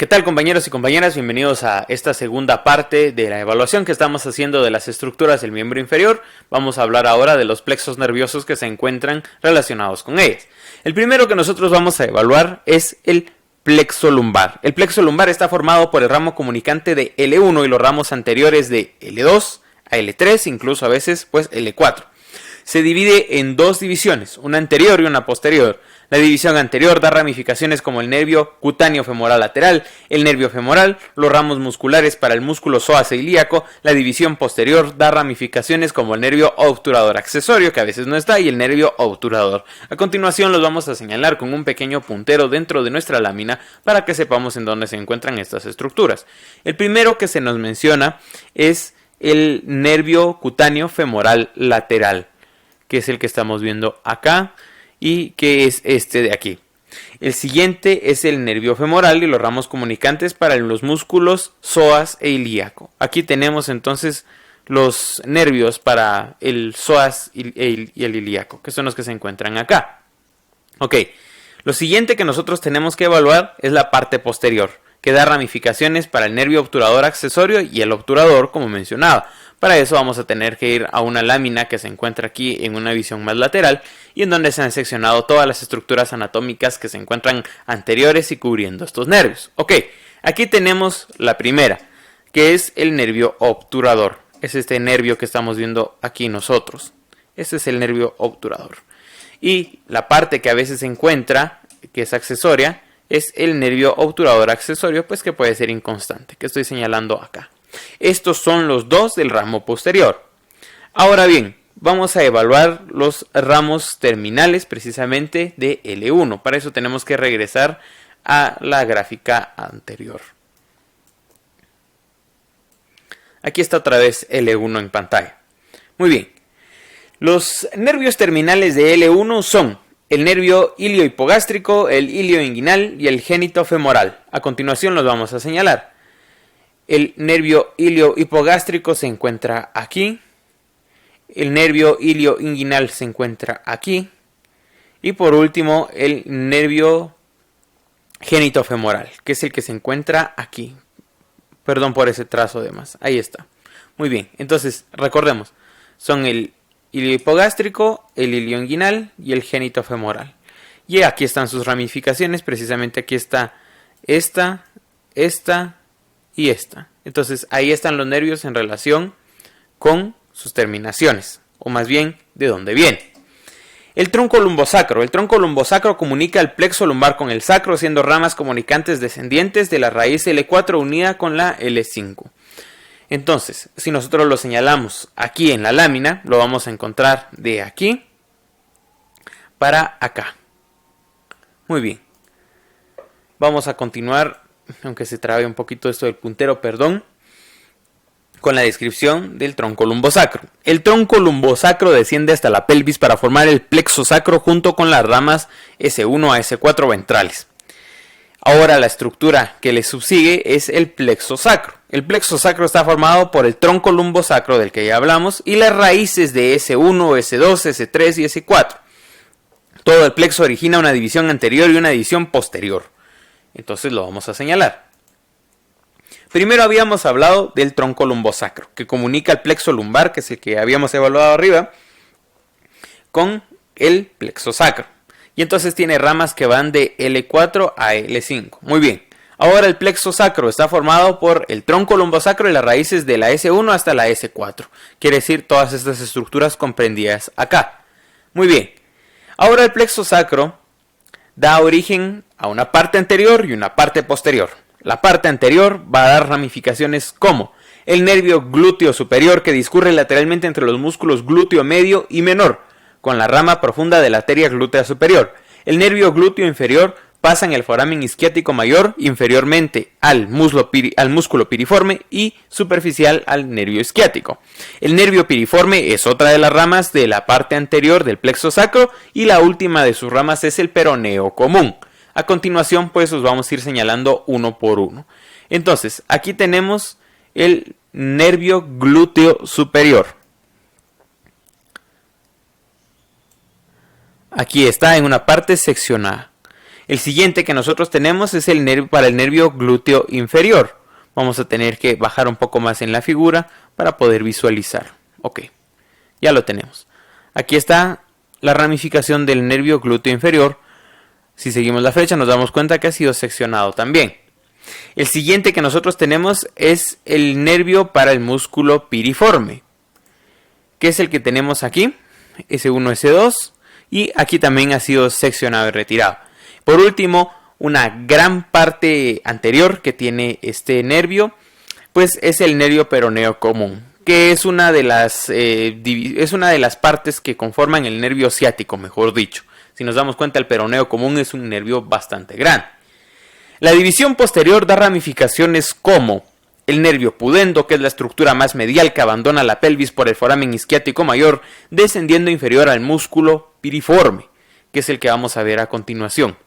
¿Qué tal, compañeros y compañeras? Bienvenidos a esta segunda parte de la evaluación que estamos haciendo de las estructuras del miembro inferior. Vamos a hablar ahora de los plexos nerviosos que se encuentran relacionados con ellas. El primero que nosotros vamos a evaluar es el plexo lumbar. El plexo lumbar está formado por el ramo comunicante de L1 y los ramos anteriores de L2 a L3, incluso a veces pues L4. Se divide en dos divisiones, una anterior y una posterior. La división anterior da ramificaciones como el nervio cutáneo femoral lateral, el nervio femoral, los ramos musculares para el músculo psoas e ilíaco. La división posterior da ramificaciones como el nervio obturador accesorio, que a veces no está, y el nervio obturador. A continuación los vamos a señalar con un pequeño puntero dentro de nuestra lámina para que sepamos en dónde se encuentran estas estructuras. El primero que se nos menciona es el nervio cutáneo femoral lateral, que es el que estamos viendo acá y que es este de aquí. El siguiente es el nervio femoral y los ramos comunicantes para los músculos psoas e ilíaco. Aquí tenemos entonces los nervios para el psoas y el ilíaco, que son los que se encuentran acá. Ok, lo siguiente que nosotros tenemos que evaluar es la parte posterior, que da ramificaciones para el nervio obturador accesorio y el obturador, como mencionaba. Para eso vamos a tener que ir a una lámina que se encuentra aquí en una visión más lateral y en donde se han seccionado todas las estructuras anatómicas que se encuentran anteriores y cubriendo estos nervios. Ok, aquí tenemos la primera, que es el nervio obturador. Es este nervio que estamos viendo aquí nosotros. Este es el nervio obturador. Y la parte que a veces se encuentra, que es accesoria, es el nervio obturador accesorio, pues que puede ser inconstante, que estoy señalando acá. Estos son los dos del ramo posterior. Ahora bien, vamos a evaluar los ramos terminales precisamente de L1. Para eso tenemos que regresar a la gráfica anterior. Aquí está otra vez L1 en pantalla. Muy bien. Los nervios terminales de L1 son el nervio iliohipogástrico, el ilioinguinal y el génito femoral. A continuación los vamos a señalar. El nervio iliohipogástrico se encuentra aquí. El nervio ilioinguinal se encuentra aquí. Y por último, el nervio génito femoral, que es el que se encuentra aquí. Perdón por ese trazo de más. Ahí está. Muy bien. Entonces, recordemos. Son el iliohipogástrico, el ilioinguinal y el génito femoral. Y aquí están sus ramificaciones. Precisamente aquí está esta y esta. Entonces ahí están los nervios en relación con sus terminaciones, o más bien de dónde viene. El tronco lumbosacro. El tronco lumbosacro comunica el plexo lumbar con el sacro, siendo ramas comunicantes descendientes de la raíz L4 unida con la L5. Entonces, si nosotros lo señalamos aquí en la lámina, lo vamos a encontrar de aquí para acá. Muy bien. Vamos a continuar, aunque se trabe un poquito esto del puntero, perdón, con la descripción del tronco lumbosacro. El tronco lumbosacro desciende hasta la pelvis para formar el plexo sacro junto con las ramas S1 a S4 ventrales. Ahora la estructura que le subsigue es el plexo sacro. El plexo sacro está formado por el tronco lumbosacro del que ya hablamos y las raíces de S1, S2, S3 y S4. Todo el plexo origina una división anterior y una división posterior. Entonces lo vamos a señalar. Primero habíamos hablado del tronco lumbosacro, que comunica el plexo lumbar, que es el que habíamos evaluado arriba, con el plexo sacro. Y entonces tiene ramas que van de L4 a L5. Muy bien. Ahora el plexo sacro está formado por el tronco lumbosacro y las raíces de la S1 hasta la S4. Quiere decir todas estas estructuras comprendidas acá. Muy bien. Ahora el plexo sacro da origen a una parte anterior y una parte posterior. La parte anterior va a dar ramificaciones como el nervio glúteo superior, que discurre lateralmente entre los músculos glúteo medio y menor, con la rama profunda de la arteria glútea superior. El nervio glúteo inferior pasa en el foramen isquiático mayor inferiormente al músculo piriforme y superficial al nervio isquiático. El nervio piriforme es otra de las ramas de la parte anterior del plexo sacro y la última de sus ramas es el peroneo común. A continuación pues os vamos a ir señalando uno por uno. Entonces aquí tenemos el nervio glúteo superior. Aquí está en una parte seccionada. El siguiente que nosotros tenemos es el nervio para el nervio glúteo inferior. Vamos a tener que bajar un poco más en la figura para poder visualizar. Ok, ya lo tenemos. Aquí está la ramificación del nervio glúteo inferior. Si seguimos la flecha nos damos cuenta que ha sido seccionado también. El siguiente que nosotros tenemos es el nervio para el músculo piriforme, que es el que tenemos aquí, S1, S2, y aquí también ha sido seccionado y retirado. Por último, una gran parte anterior que tiene este nervio, pues es el nervio peroneo común, que es una de las partes que conforman el nervio ciático, mejor dicho. Si nos damos cuenta, el peroneo común es un nervio bastante grande. La división posterior da ramificaciones como el nervio pudendo, que es la estructura más medial que abandona la pelvis por el foramen isquiático mayor, descendiendo inferior al músculo piriforme, que es el que vamos a ver a continuación.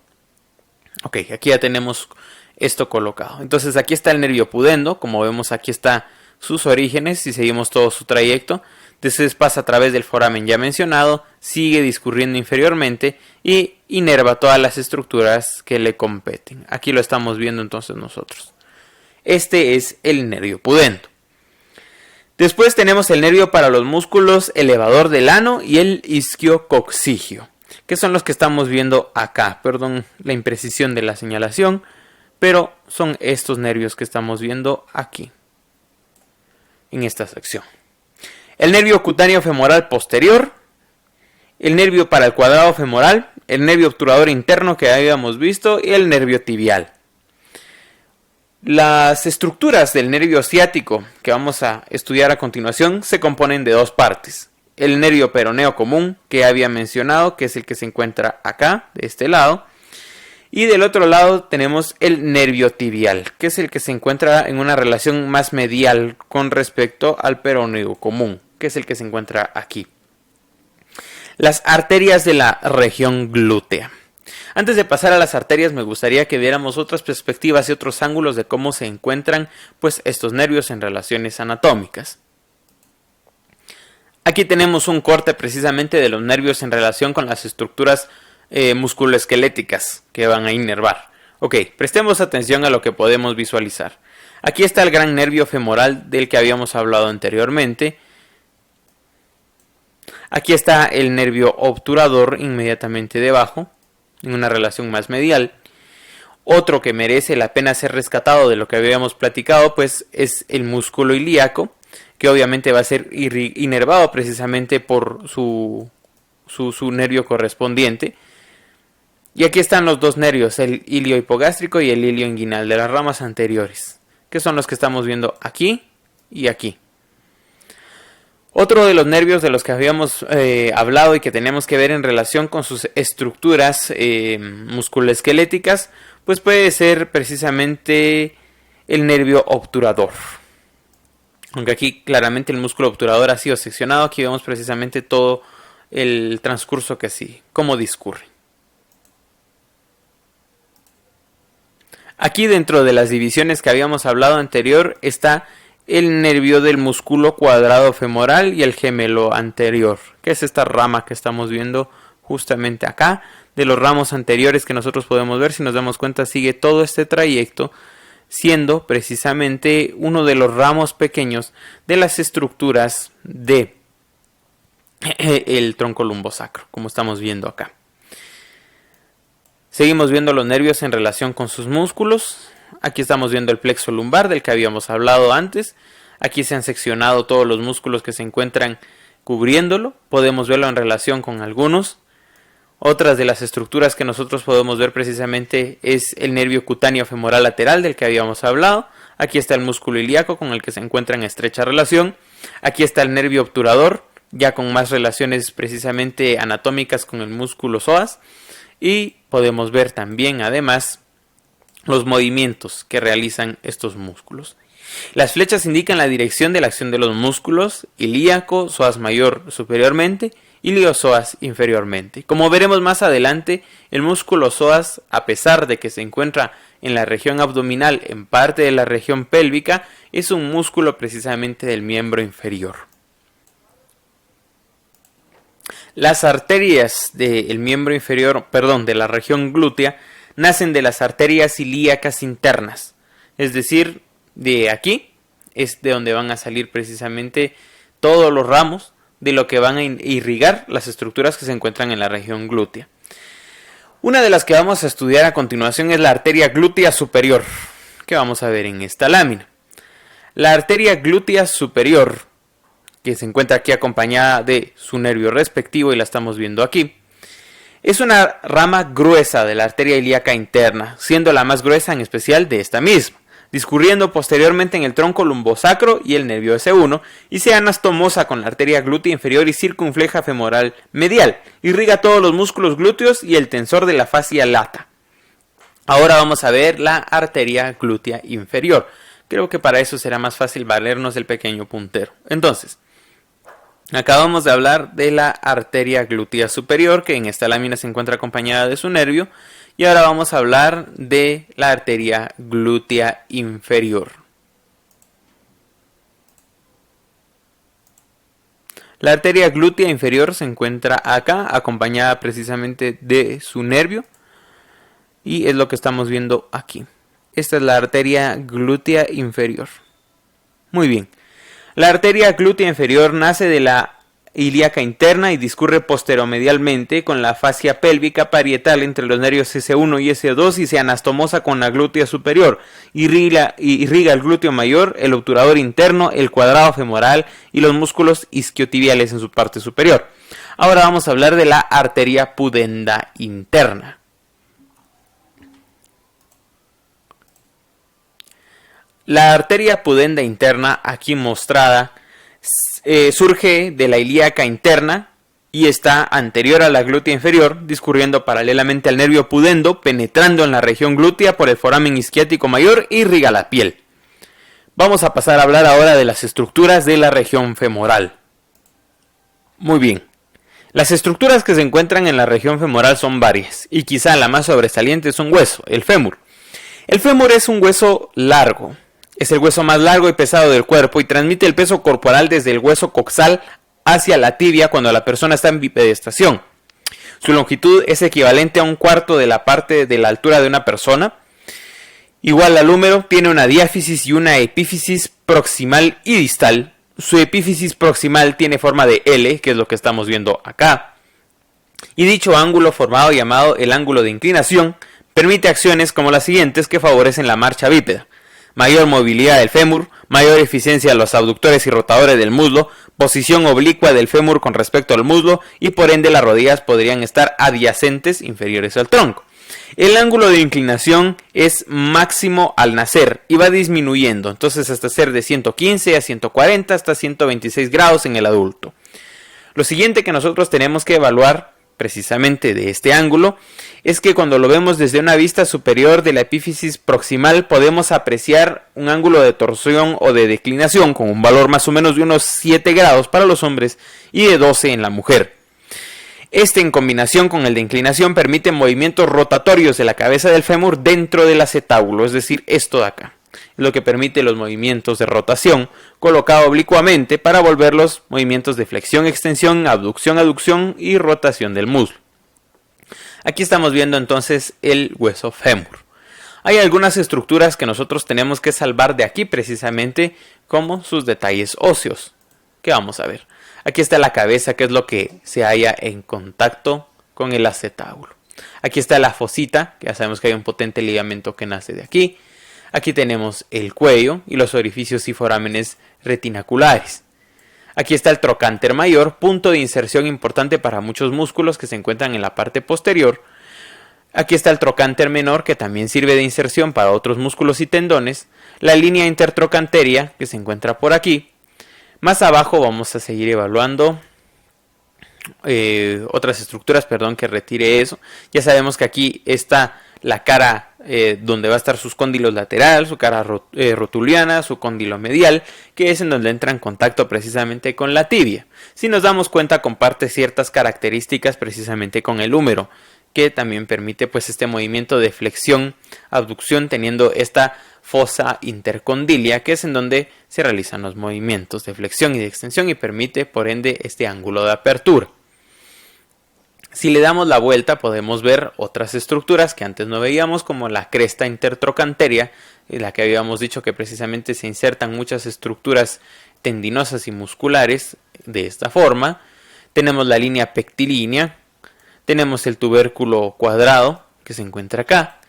Ok, aquí ya tenemos esto colocado. Entonces aquí está el nervio pudendo, como vemos aquí está sus orígenes y seguimos todo su trayecto. Entonces pasa a través del foramen ya mencionado, sigue discurriendo inferiormente y inerva todas las estructuras que le competen. Aquí lo estamos viendo entonces nosotros. Este es el nervio pudendo. Después tenemos el nervio para los músculos elevador del ano y el isquiococcigio, que son los que estamos viendo acá. Perdón la imprecisión de la señalación, pero son estos nervios que estamos viendo aquí, en esta sección. El nervio cutáneo femoral posterior, el nervio para el cuadrado femoral, el nervio obturador interno que habíamos visto y el nervio tibial. Las estructuras del nervio ciático que vamos a estudiar a continuación se componen de dos partes. El nervio peroneo común que había mencionado, que es el que se encuentra acá, de este lado. Y del otro lado tenemos el nervio tibial, que es el que se encuentra en una relación más medial con respecto al peroneo común, que es el que se encuentra aquí. Las arterias de la región glútea. Antes de pasar a las arterias me gustaría que viéramos otras perspectivas y otros ángulos de cómo se encuentran pues, estos nervios en relaciones anatómicas. Aquí tenemos un corte precisamente de los nervios en relación con las estructuras musculoesqueléticas que van a inervar. Ok, prestemos atención a lo que podemos visualizar. Aquí está el gran nervio femoral del que habíamos hablado anteriormente. Aquí está el nervio obturador inmediatamente debajo, en una relación más medial. Otro que merece la pena ser rescatado de lo que habíamos platicado, pues es el músculo ilíaco, que obviamente va a ser inervado precisamente por su nervio correspondiente. Y aquí están los dos nervios, el ilio hipogástrico y el ilio inguinal de las ramas anteriores, que son los que estamos viendo aquí y aquí. Otro de los nervios de los que habíamos hablado y que tenemos que ver en relación con sus estructuras musculoesqueléticas, pues puede ser precisamente el nervio obturador. Aunque aquí claramente el músculo obturador ha sido seccionado, aquí vemos precisamente todo el transcurso que sigue, cómo discurre. Aquí dentro de las divisiones que habíamos hablado anterior está el nervio del músculo cuadrado femoral y el gemelo anterior, que es esta rama que estamos viendo justamente acá. De los ramos anteriores que nosotros podemos ver, si nos damos cuenta, sigue todo este trayecto, siendo precisamente uno de los ramos pequeños de las estructuras de el tronco lumbosacro, como estamos viendo acá. Seguimos viendo los nervios en relación con sus músculos. Aquí estamos viendo el plexo lumbar del que habíamos hablado antes. Aquí se han seccionado todos los músculos que se encuentran cubriéndolo. Podemos verlo en relación con algunos. Otras de las estructuras que nosotros podemos ver precisamente es el nervio cutáneo femoral lateral del que habíamos hablado. Aquí está el músculo ilíaco con el que se encuentra en estrecha relación. Aquí está el nervio obturador, ya con más relaciones precisamente anatómicas con el músculo psoas. Y podemos ver también además los movimientos que realizan estos músculos. Las flechas indican la dirección de la acción de los músculos ilíaco, psoas mayor superiormente, ilio-psoas inferiormente. Como veremos más adelante, el músculo psoas, a pesar de que se encuentra en la región abdominal, en parte de la región pélvica, es un músculo precisamente del miembro inferior. Las arterias del miembro inferior, de la región glútea, nacen de las arterias ilíacas internas. Es decir, de aquí es de donde van a salir precisamente todos los ramos de lo que van a irrigar las estructuras que se encuentran en la región glútea. Una de las que vamos a estudiar a continuación es la arteria glútea superior, que vamos a ver en esta lámina. La arteria glútea superior, que se encuentra aquí acompañada de su nervio respectivo y la estamos viendo aquí, es una rama gruesa de la arteria ilíaca interna, siendo la más gruesa en especial de esta misma, discurriendo posteriormente en el tronco lumbosacro y el nervio S1, y se anastomosa con la arteria glútea inferior y circunfleja femoral medial. Irriga todos los músculos glúteos y el tensor de la fascia lata. Ahora vamos a ver la arteria glútea inferior. Creo que para eso será más fácil valernos del pequeño puntero. Entonces, acabamos de hablar de la arteria glútea superior, que en esta lámina se encuentra acompañada de su nervio. Y ahora vamos a hablar de la arteria glútea inferior. La arteria glútea inferior se encuentra acá, acompañada precisamente de su nervio. Y es lo que estamos viendo aquí. Esta es la arteria glútea inferior. Muy bien. La arteria glútea inferior nace de la ilíaca interna y discurre posteromedialmente con la fascia pélvica parietal entre los nervios S1 y S2 y se anastomosa con la glútea superior. Irriga el glúteo mayor, el obturador interno, el cuadrado femoral y los músculos isquiotibiales en su parte superior. Ahora vamos a hablar de la arteria pudenda interna. La arteria pudenda interna, aquí mostrada, surge de la ilíaca interna y está anterior a la glútea inferior, discurriendo paralelamente al nervio pudendo, penetrando en la región glútea por el foramen isquiático mayor y irriga la piel. Vamos a pasar a hablar ahora de las estructuras de la región femoral. Muy bien. Las estructuras que se encuentran en la región femoral son varias, y quizá la más sobresaliente es un hueso, el fémur. El fémur es un hueso largo. Es el hueso más largo y pesado del cuerpo y transmite el peso corporal desde el hueso coxal hacia la tibia cuando la persona está en bipedestación. Su longitud es equivalente a un cuarto de la parte de la altura de una persona. Igual al húmero, tiene una diáfisis y una epífisis proximal y distal. Su epífisis proximal tiene forma de L, que es lo que estamos viendo acá. Y dicho ángulo formado llamado el ángulo de inclinación permite acciones como las siguientes que favorecen la marcha bípeda. Mayor movilidad del fémur, mayor eficiencia de los abductores y rotadores del muslo, posición oblicua del fémur con respecto al muslo y por ende las rodillas podrían estar adyacentes, inferiores al tronco. El ángulo de inclinación es máximo al nacer y va disminuyendo, entonces hasta ser de 115 a 140 hasta 126 grados en el adulto. Lo siguiente que nosotros tenemos que evaluar precisamente de este ángulo es que cuando lo vemos desde una vista superior de la epífisis proximal podemos apreciar un ángulo de torsión o de declinación con un valor más o menos de unos 7 grados para los hombres y de 12 en la mujer. Este en combinación con el de inclinación permite movimientos rotatorios de la cabeza del fémur dentro del acetábulo, es decir, esto de acá. Es lo que permite los movimientos de rotación colocado oblicuamente para volver los movimientos de flexión, extensión, abducción, aducción y rotación del muslo. Aquí estamos viendo entonces el hueso fémur. Hay algunas estructuras que nosotros tenemos que salvar de aquí precisamente como sus detalles óseos, que vamos a ver. Aquí está la cabeza, que es lo que se halla en contacto con el acetábulo. Aquí está la fosita, que ya sabemos que hay un potente ligamento que nace de aquí. Aquí tenemos el cuello y los orificios y forámenes retinaculares. Aquí está el trocánter mayor, punto de inserción importante para muchos músculos que se encuentran en la parte posterior. Aquí está el trocánter menor, que también sirve de inserción para otros músculos y tendones. La línea intertrocanteria, que se encuentra por aquí. Más abajo vamos a seguir evaluando otras estructuras, que retire eso. Ya sabemos que aquí está la cara donde va a estar sus cóndilos lateral, su cara rotuliana, su cóndilo medial, que es en donde entra en contacto precisamente con la tibia. Si nos damos cuenta, comparte ciertas características precisamente con el húmero, que también permite pues este movimiento de flexión, abducción, teniendo esta fosa intercondilia, que es en donde se realizan los movimientos de flexión y de extensión y permite por ende este ángulo de apertura. Si le damos la vuelta podemos ver otras estructuras que antes no veíamos, como la cresta intertrocanteria, en la que habíamos dicho que precisamente se insertan muchas estructuras tendinosas y musculares de esta forma. Tenemos la línea pectilínea, tenemos el tubérculo cuadrado que se encuentra acá,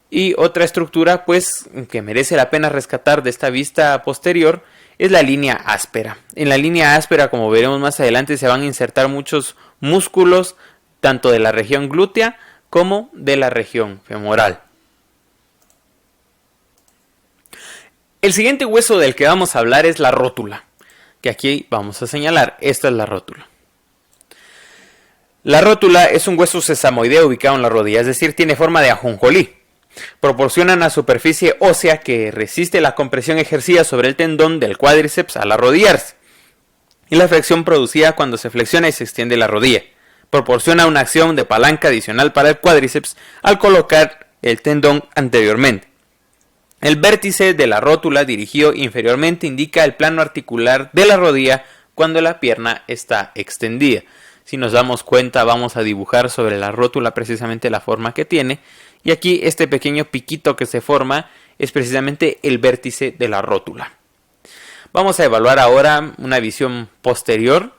y otra estructura pues que merece la pena rescatar de esta vista posterior es la línea áspera. En la línea áspera, como veremos más adelante, se van a insertar muchos músculos tanto de la región glútea como de la región femoral. El siguiente hueso del que vamos a hablar es la rótula, que aquí vamos a señalar. Esta es la rótula. La rótula es un hueso sesamoideo ubicado en la rodilla, es decir, tiene forma de ajonjolí. Proporciona una superficie ósea que resiste la compresión ejercida sobre el tendón del cuádriceps al arrodillarse y la flexión producida cuando se flexiona y se extiende la rodilla. Proporciona una acción de palanca adicional para el cuádriceps al colocar el tendón anteriormente. El vértice de la rótula dirigido inferiormente indica el plano articular de la rodilla cuando la pierna está extendida. Si nos damos cuenta, vamos a dibujar sobre la rótula precisamente la forma que tiene, y aquí este pequeño piquito que se forma es precisamente el vértice de la rótula. Vamos a evaluar ahora una visión posterior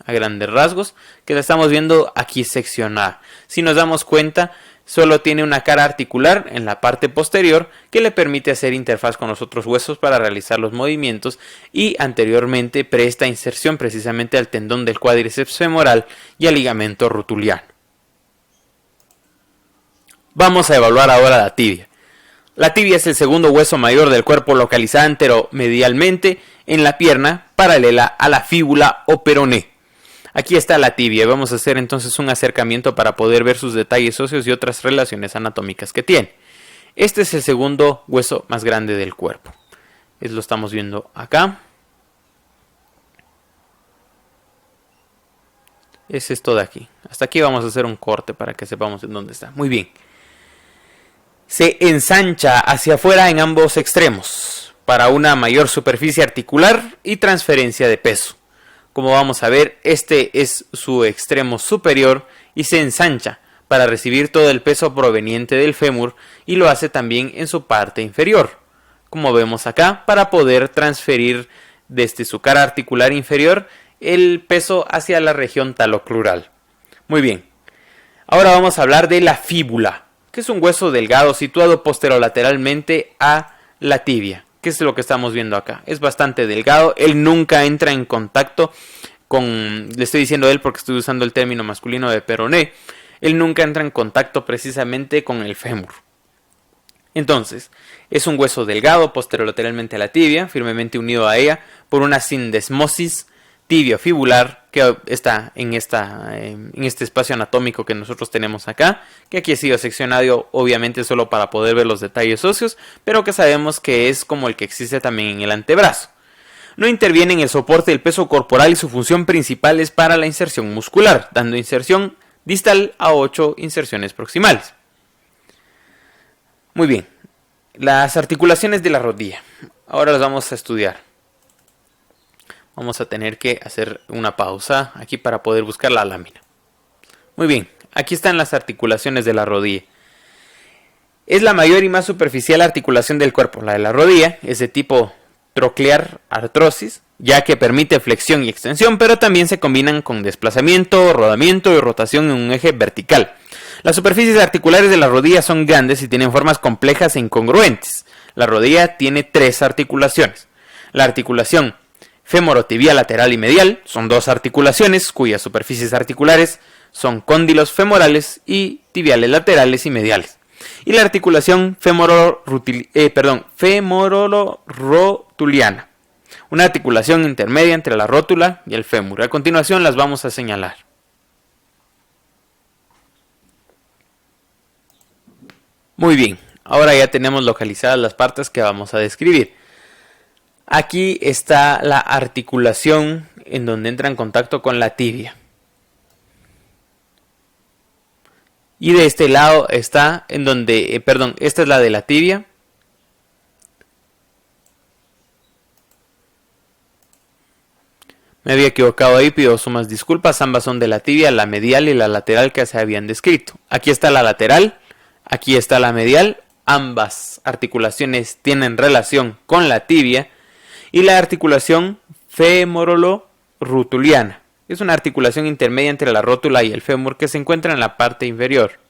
a grandes rasgos, que la estamos viendo aquí seccionada. Si nos damos cuenta, solo tiene una cara articular en la parte posterior que le permite hacer interfaz con los otros huesos para realizar los movimientos, y anteriormente presta inserción precisamente al tendón del cuádriceps femoral y al ligamento rotuliano. Vamos a evaluar ahora la tibia. La tibia es el segundo hueso mayor del cuerpo, localizada anteromedialmente en la pierna, paralela a la fíbula o peroné. Aquí está la tibia. Vamos a hacer entonces un acercamiento para poder ver sus detalles óseos y otras relaciones anatómicas que tiene. Este es el segundo hueso más grande del cuerpo. Lo estamos viendo acá. Es esto de aquí. Hasta aquí vamos a hacer un corte para que sepamos en dónde está. Muy bien. Se ensancha hacia afuera en ambos extremos para una mayor superficie articular y transferencia de peso. Como vamos a ver, este es su extremo superior y se ensancha para recibir todo el peso proveniente del fémur, y lo hace también en su parte inferior, como vemos acá, para poder transferir desde su cara articular inferior el peso hacia la región talocrural. Muy bien, ahora vamos a hablar de la fíbula, que es un hueso delgado situado posterolateralmente a la tibia. ¿Qué es lo que estamos viendo acá? Es bastante delgado, él nunca entra en contacto con, le estoy diciendo él porque estoy usando el término masculino de peroné, él nunca entra en contacto precisamente con el fémur. Entonces, es un hueso delgado posterolateralmente a la tibia, firmemente unido a ella por una sindesmosis tibiofibular que está en este espacio anatómico que nosotros tenemos acá, que aquí ha sido seccionado obviamente solo para poder ver los detalles óseos, pero que sabemos que es como el que existe también en el antebrazo. No interviene en el soporte del peso corporal y su función principal es para la inserción muscular, dando inserción distal a 8 inserciones proximales. Muy bien, las articulaciones de la rodilla, ahora las vamos a estudiar. Vamos a tener que hacer una pausa aquí para poder buscar la lámina. Muy bien, aquí están las articulaciones de la rodilla. Es la mayor y más superficial articulación del cuerpo. La de la rodilla es de tipo troclear artrosis, ya que permite flexión y extensión, pero también se combinan con desplazamiento, rodamiento y rotación en un eje vertical. Las superficies articulares de la rodilla son grandes y tienen formas complejas e incongruentes. La rodilla tiene 3 articulaciones. La articulación femorotibial lateral y medial son 2 articulaciones cuyas superficies articulares son cóndilos femorales y tibiales laterales y mediales. Y la articulación femororotuliana, una articulación intermedia entre la rótula y el fémur. A continuación las vamos a señalar. Muy bien, ahora ya tenemos localizadas las partes que vamos a describir. Aquí está la articulación en donde entra en contacto con la tibia. Y de este lado está en donde, esta es la de la tibia. Me había equivocado ahí, pido sumas disculpas. Ambas son de la tibia, la medial y la lateral que se habían descrito. Aquí está la lateral, aquí está la medial. Ambas articulaciones tienen relación con la tibia. Y la articulación femorolo-rutuliana. Es una articulación intermedia entre la rótula y el fémur que se encuentra en la parte inferior.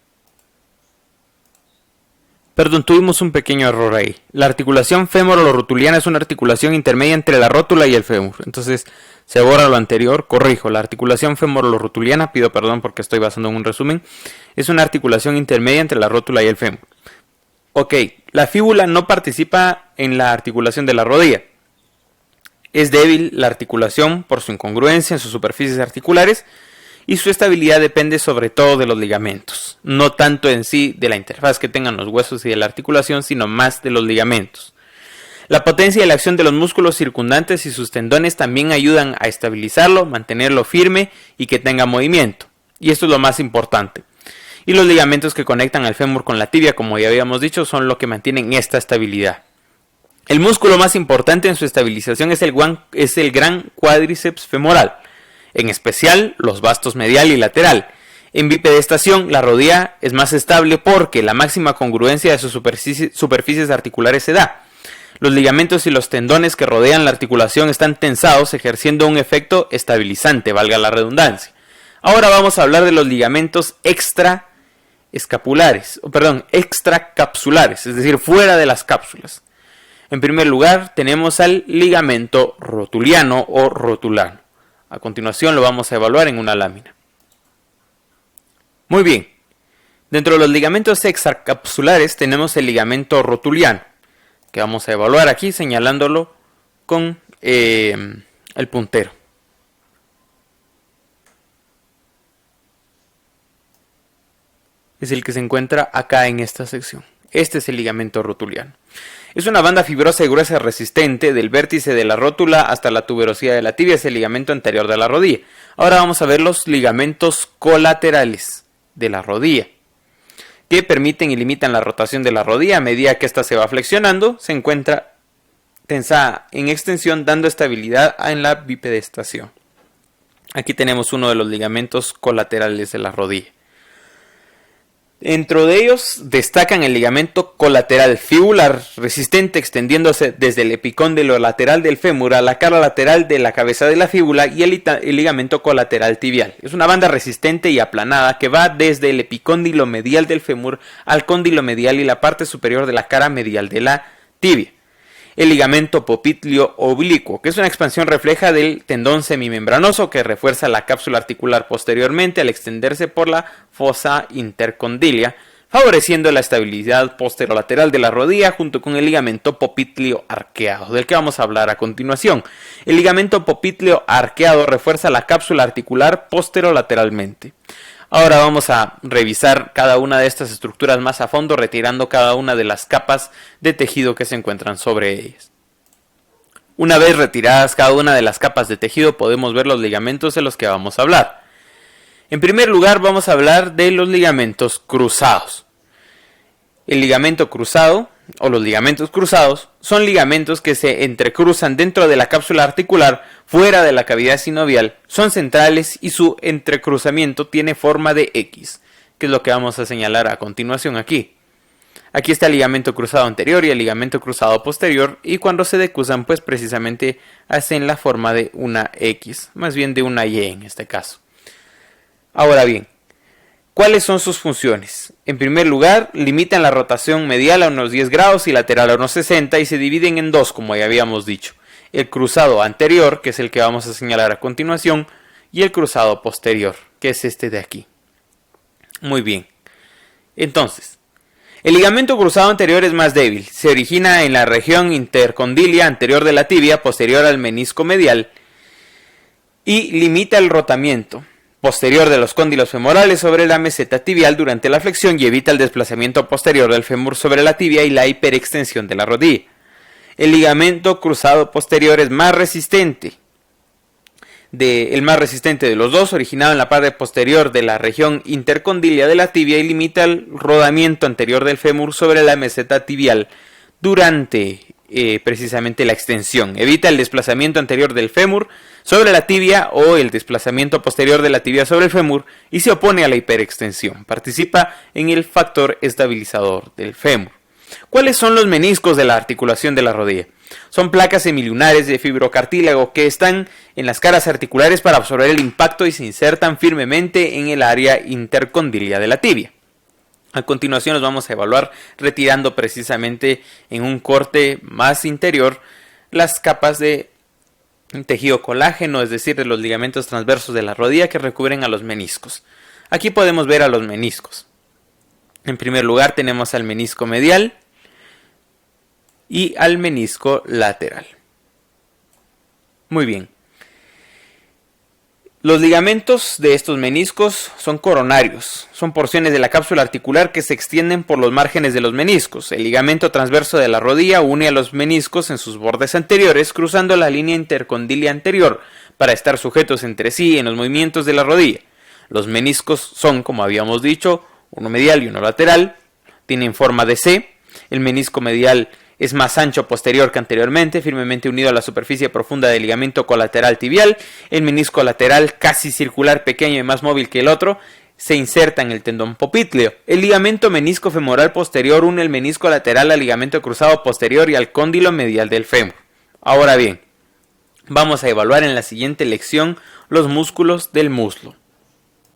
Perdón, tuvimos un pequeño error ahí. La articulación femorolo-rutuliana es una articulación intermedia entre la rótula y el fémur. Entonces se borra lo anterior, corrijo. La articulación femorolo-rutuliana, pido perdón porque estoy basando en un resumen, es una articulación intermedia entre la rótula y el fémur. Ok, la fíbula no participa en la articulación de la rodilla. Es débil la articulación por su incongruencia en sus superficies articulares y su estabilidad depende sobre todo de los ligamentos, no tanto en sí de la interfaz que tengan los huesos y de la articulación, sino más de los ligamentos. La potencia y la acción de los músculos circundantes y sus tendones también ayudan a estabilizarlo, mantenerlo firme y que tenga movimiento, y esto es lo más importante. Y los ligamentos que conectan al fémur con la tibia, como ya habíamos dicho, son lo que mantienen esta estabilidad. El músculo más importante en su estabilización es el gran cuádriceps femoral, en especial los vastos medial y lateral. En bipedestación, la rodilla es más estable porque la máxima congruencia de sus superficies articulares se da. Los ligamentos y los tendones que rodean la articulación están tensados, ejerciendo un efecto estabilizante, valga la redundancia. Ahora vamos a hablar de los ligamentos extracapsulares, es decir, fuera de las cápsulas. En primer lugar, tenemos al ligamento rotuliano o rotulano. A continuación lo vamos a evaluar en una lámina. Muy bien. Dentro de los ligamentos extracapsulares tenemos el ligamento rotuliano, que vamos a evaluar aquí señalándolo con el puntero. Es el que se encuentra acá en esta sección. Este es el ligamento rotuliano. Es una banda fibrosa y gruesa resistente del vértice de la rótula hasta la tuberosidad de la tibia, es el ligamento anterior de la rodilla. Ahora vamos a ver los ligamentos colaterales de la rodilla, que permiten y limitan la rotación de la rodilla. A medida que ésta se va flexionando, se encuentra tensada en extensión, dando estabilidad en la bipedestación. Aquí tenemos uno de los ligamentos colaterales de la rodilla. Dentro de ellos destacan el ligamento colateral fibular resistente, extendiéndose desde el epicóndilo lateral del fémur a la cara lateral de la cabeza de la fíbula, y el ligamento colateral tibial. Es una banda resistente y aplanada que va desde el epicóndilo medial del fémur al cóndilo medial y la parte superior de la cara medial de la tibia. El ligamento popliteo oblicuo, que es una expansión refleja del tendón semimembranoso que refuerza la cápsula articular posteriormente al extenderse por la fosa intercondilia, favoreciendo la estabilidad posterolateral de la rodilla, junto con el ligamento popliteo arqueado, del que vamos a hablar a continuación. El ligamento popliteo arqueado refuerza la cápsula articular posterolateralmente. Ahora vamos a revisar cada una de estas estructuras más a fondo, retirando cada una de las capas de tejido que se encuentran sobre ellas. Una vez retiradas cada una de las capas de tejido, podemos ver los ligamentos de los que vamos a hablar. En primer lugar, vamos a hablar de los ligamentos cruzados. El ligamento cruzado, o los ligamentos cruzados, son ligamentos que se entrecruzan dentro de la cápsula articular, fuera de la cavidad sinovial, son centrales y su entrecruzamiento tiene forma de X, que es lo que vamos a señalar a continuación aquí. Aquí está el ligamento cruzado anterior y el ligamento cruzado posterior, y cuando se decruzan, pues precisamente hacen la forma de una X, más bien de una Y en este caso. Ahora bien, ¿cuáles son sus funciones? En primer lugar, limitan la rotación medial a unos 10 grados y lateral a unos 60 y se dividen en dos, como ya habíamos dicho. El cruzado anterior, que es el que vamos a señalar a continuación, y el cruzado posterior, que es este de aquí. Muy bien. Entonces, el ligamento cruzado anterior es más débil. Se origina en la región intercondilia anterior de la tibia, posterior al menisco medial, y limita el rotamiento posterior de los cóndilos femorales sobre la meseta tibial durante la flexión y evita el desplazamiento posterior del fémur sobre la tibia y la hiperextensión de la rodilla. El ligamento cruzado posterior es más resistente. El más resistente de los dos, originado en la parte posterior de la región intercondilia de la tibia, y limita el rodamiento anterior del fémur sobre la meseta tibial durante precisamente la extensión. Evita el desplazamiento anterior del fémur sobre la tibia o el desplazamiento posterior de la tibia sobre el fémur y se opone a la hiperextensión. Participa en el factor estabilizador del fémur. ¿Cuáles son los meniscos de la articulación de la rodilla? Son placas semilunares de fibrocartílago que están en las caras articulares para absorber el impacto y se insertan firmemente en el área intercondilia de la tibia. A continuación los vamos a evaluar retirando precisamente en un corte más interior las capas de tejido colágeno, es decir, de los ligamentos transversos de la rodilla que recubren a los meniscos. Aquí podemos ver a los meniscos. En primer lugar tenemos al menisco medial y al menisco lateral. Muy bien. Los ligamentos de estos meniscos son coronarios. Son porciones de la cápsula articular que se extienden por los márgenes de los meniscos. El ligamento transverso de la rodilla une a los meniscos en sus bordes anteriores, cruzando la línea intercondilia anterior para estar sujetos entre sí en los movimientos de la rodilla. Los meniscos son, como habíamos dicho, uno medial y uno lateral. Tienen forma de C. El menisco medial es más ancho posterior que anteriormente, firmemente unido a la superficie profunda del ligamento colateral tibial. El menisco lateral, casi circular, pequeño y más móvil que el otro, se inserta en el tendón popliteo. El ligamento menisco femoral posterior une el menisco lateral al ligamento cruzado posterior y al cóndilo medial del fémur. Ahora bien, vamos a evaluar en la siguiente lección los músculos del muslo.